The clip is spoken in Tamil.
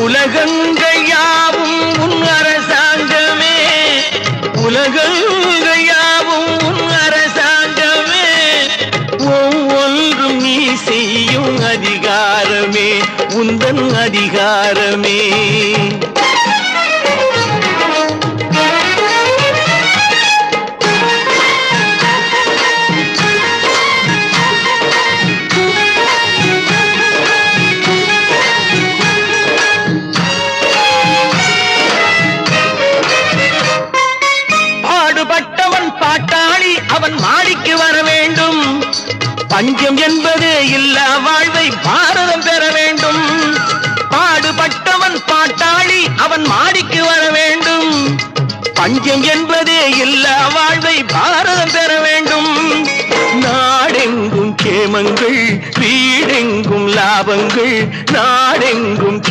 உலகங்கள் யாவும் உன் அரசாங்கமே, உலகங்கள் யாவும் உன் அரசாங்கமே, ஒவ்வொன்றும் நீ செய்யும் அதிகாரமே உந்தன் அதிகாரமே. பாட்டாளி அவன் மாடிக்கு வர வேண்டும், பஞ்சம் என்பது இல்லா வாழ்வை பாரதம் பெற வேண்டும். பாடுபட்டவன் பாட்டாளி அவன் மாடிக்கு வர வேண்டும், பஞ்சம் என்பது இல்லா வாழ்வை பாரதம் பெற வேண்டும். நாடெங்கும் கேமங்கள், வீடெங்கும் லாபங்கள், நாடெங்கும்